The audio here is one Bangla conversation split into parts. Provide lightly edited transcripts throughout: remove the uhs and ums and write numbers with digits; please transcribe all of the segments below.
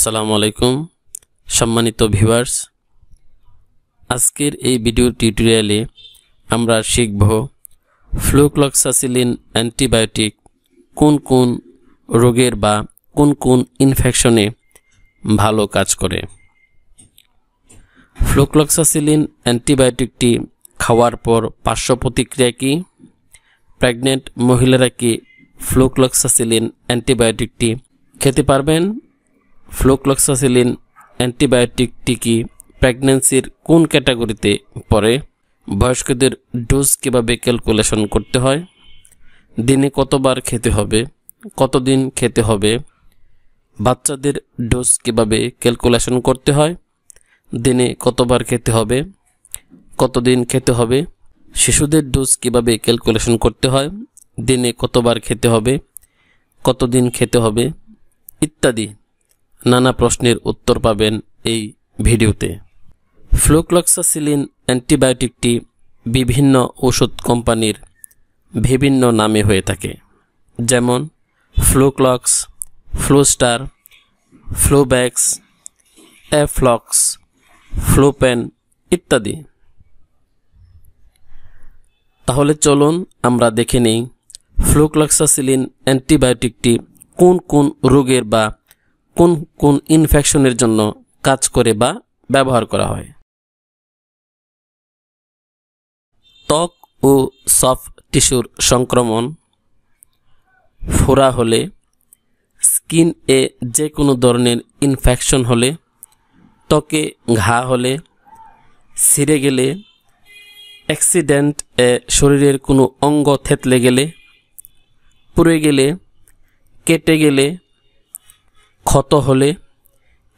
আসসালামু আলাইকুম সম্মানিত ভিউয়ার্স, আজকের এই ভিডিও টিউটোরিয়ালে আমরা শিখব ফ্লুক্লক্সাসিলিন অ্যান্টিবায়োটিক কোন কোন রোগের বা কোন কোন ইনফেকশনে ভালো কাজ করে। ফ্লুক্লক্সাসিলিন অ্যান্টিবায়োটিকটি খাওয়ার পর পার্শ্ব প্রতিক্রিয়া কি? প্রেগন্যান্ট মহিলারা কি ফ্লুক্লক্সাসিলিন অ্যান্টিবায়োটিকটি খেতে পারবেন? ফ্লুক্লক্সাসিলিন অ্যান্টিবায়োটিকটি কি প্রেগন্যান্সির কোন ক্যাটাগরিতে পড়ে? বয়স্কদের ডোজ কীভাবে ক্যালকুলেশন করতে হয়? দিনে কতবার খেতে হবে? কতদিন খেতে হবে? বাচ্চাদের ডোজ কীভাবে ক্যালকুলেশন করতে হয়? দিনে কতবার খেতে হবে? কতদিন খেতে হবে? শিশুদের ডোজ কীভাবে ক্যালকুলেশন করতে হয়? দিনে কতবার খেতে হবে? কতদিন খেতে হবে? ইত্যাদি নানা প্রশ্নের উত্তর পাবেন এই ভিডিওতে। ফ্লুক্লক্সাসিলিন অ্যান্টিবায়োটিকটি বিভিন্ন ওষুধ কোম্পানির বিভিন্ন নামে হয়ে থাকে, যেমন ফ্লুক্লক্স, ফ্লুস্টার, ফ্লুব্যাক্স, অ্যাফ্লক্স, ফ্লুপেন ইত্যাদি। তাহলে চলুন আমরা দেখে নিই ফ্লুক্লক্সাসিলিন অ্যান্টিবায়োটিকটি কোন কোন রোগের বা কোন কোন ইনফেকশনের জন্য কাজ করে বা ব্যবহার করা হয়। ত্বক ও সফট টিস্যুর সংক্রমণ, ফোড়া হলে, স্কিন এ যে কোনো ধরনের ইনফেকশন হলে, ত্বকে ঘা হলে, ছিঁড়ে গেলে, অ্যাক্সিডেন্ট এ শরীরের কোনো অঙ্গ থেতলে গেলে, পুড়ে গেলে, কেটে গেলে, ক্ষত হলে,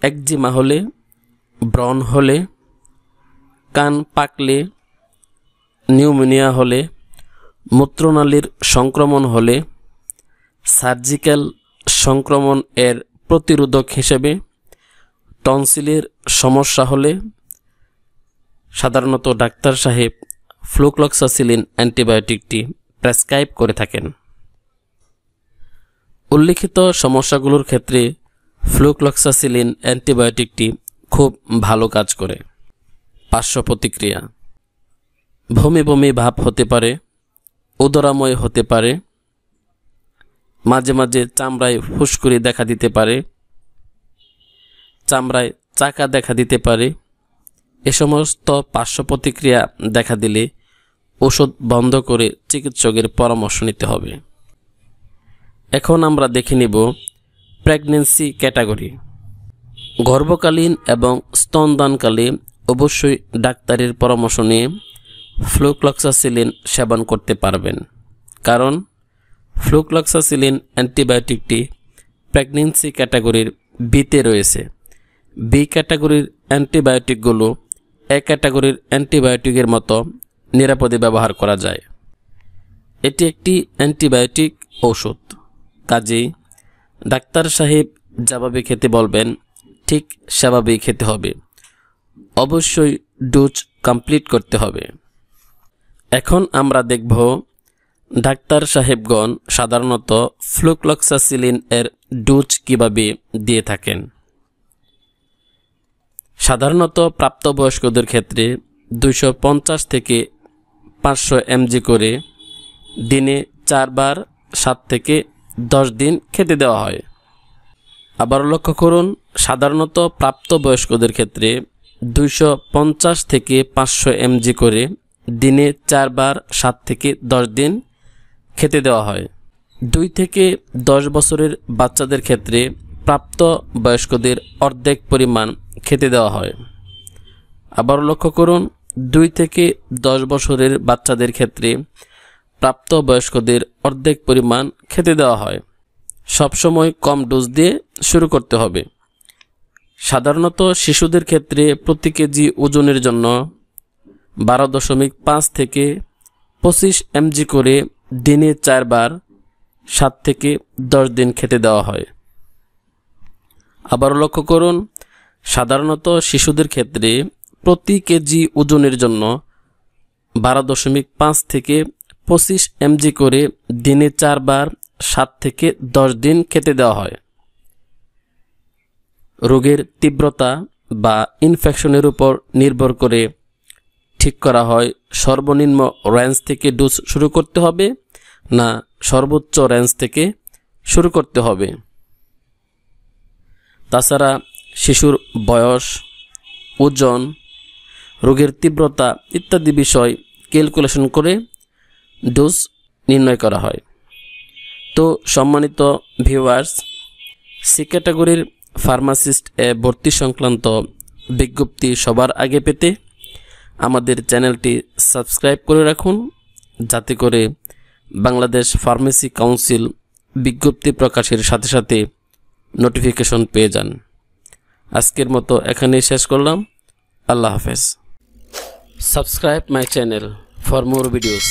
একজিমা হলে, ব্রণ হলে, কান পাকলে, নিউমোনিয়া হলে, মূত্রনালীর সংক্রমণ হলে, সার্জিক্যাল সংক্রমণ এর প্রতিরোধক হিসেবে টনসিলের সমস্যা হলে সাধারণত ডাক্তার সাহেব ফ্লুক্লক্সাসিলিন অ্যান্টিবায়োটিকটি প্রেসক্রাইব করে থাকেন। উল্লিখিত সমস্যাগুলোর ক্ষেত্রে ফ্লুক্লক্সাসিলিন অ্যান্টিবায়োটিকটি খুব ভালো কাজ করে। পার্শ্ব প্রতিক্রিয়া: বমি বমি ভাব হতে পারে, উদরাময় হতে পারে, মাঝে মাঝে চামড়ায় ফুসকুড়ি দেখা দিতে পারে, চামড়ায় চাকা দেখা দিতে পারে। এ সমস্ত পার্শ্ব প্রতিক্রিয়া দেখা দিলে ওষুধ বন্ধ করে চিকিৎসকের পরামর্শ নিতে হবে। এখন আমরা দেখে নিব প্রেগন্যান্সি ক্যাটাগরি। গর্ভকালীন এবং স্তনদানকালে অবশ্যই ডাক্তারের পরামর্শ নিয়ে ফ্লুক্লক্সাসিলিন সেবন করতে পারবেন, কারণ ফ্লুক্লক্সাসিলিন অ্যান্টিবায়োটিকটি প্রেগন্যান্সি ক্যাটাগরির বিতে রয়েছে। বি ক্যাটাগরির অ্যান্টিবায়োটিকগুলো এ ক্যাটাগরির অ্যান্টিবায়োটিকের মতো নিরাপদে ব্যবহার করা যায়। এটি একটি অ্যান্টিবায়োটিক ঔষধ, কাজেই ডাক্তার সাহেব যেভাবে খেতে বলবেন ঠিক সেভাবেই খেতে হবে। অবশ্যই ডোজ কমপ্লিট করতে হবে। এখন আমরা দেখব ডাক্তার সাহেবগণ সাধারণত ফ্লুক্লক্সাসিলিন এর ডোজ কিভাবে দিয়ে থাকেন। সাধারণত প্রাপ্তবয়স্কদের ক্ষেত্রে 250 থেকে 500 mg করে দিনে 4 বার 7 থেকে 10 দিন খেতে দেওয়া হয়। আবার লক্ষ্য করুন, সাধারণত প্রাপ্তবয়স্কদের ক্ষেত্রে 250 থেকে 500 mg করে দিনে 4 বার 7 থেকে 10 দিন খেতে দেওয়া হয়। 2 থেকে 10 বছরের বাচ্চাদের ক্ষেত্রে প্রাপ্ত বয়স্কদের অর্ধেক পরিমাণ খেতে দেওয়া হয়। আবার লক্ষ্য করুন, 2 থেকে 10 বছরের বাচ্চাদের ক্ষেত্রে প্রাপ্ত বয়স্কদের অর্ধেক পরিমাণ খেতে দেওয়া হয়। সবসময় কম ডোজ দিয়ে শুরু করতে হবে। সাধারণত শিশুদের ক্ষেত্রে প্রতি কেজি ওজনের জন্য 12.5 থেকে 25 mg করে দিনে 4 বার 7 থেকে 10 দিন খেতে দেওয়া হয়। আবার লক্ষ্য করুন, সাধারণত শিশুদের ক্ষেত্রে প্রতি কেজি ওজনের জন্য 12.5 থেকে 25 mg করে দিনে 4 বার 7 থেকে 10 দিন খেতে দেওয়া হয়। রোগের তীব্রতা বা ইনফেকশনের উপর নির্ভর করে ঠিক করা হয় সর্বনিম্ন রেঞ্জ থেকে ডোজ শুরু করতে হবে না সর্বোচ্চ রেঞ্জ থেকে শুরু করতে হবে। তাছাড়া শিশুর বয়স, ওজন, রোগের তীব্রতা ইত্যাদি বিষয় ক্যালকুলেশন করে ডোজ নির্ণয় করা হয়। তো সম্মানিত ভিউয়ার্স, সি ক্যাটাগরির ফার্মাসিস্ট ভর্তি সংক্রান্ত বিজ্ঞপ্তি সবার আগে পেতে আমাদের চ্যানেলটি সাবস্ক্রাইব করে রাখুন, যাতে করে বাংলাদেশ ফার্মেসি কাউন্সিল বিজ্ঞপ্তি প্রকাশের সাথে সাথে নোটিফিকেশন পেয়ে যান। আজকের মতো এখানেই শেষ করলাম। আল্লাহ হাফেজ। Subscribe my channel for more videos.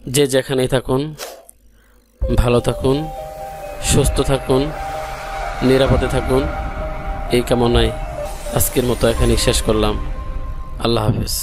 যে যেখানেই থাকুন ভালো থাকুন, সুস্থ থাকুন, নিরাপদে থাকুন, এই কামনায় আজকের মতো এখানেই শেষ করলাম। আল্লাহ হাফেজ।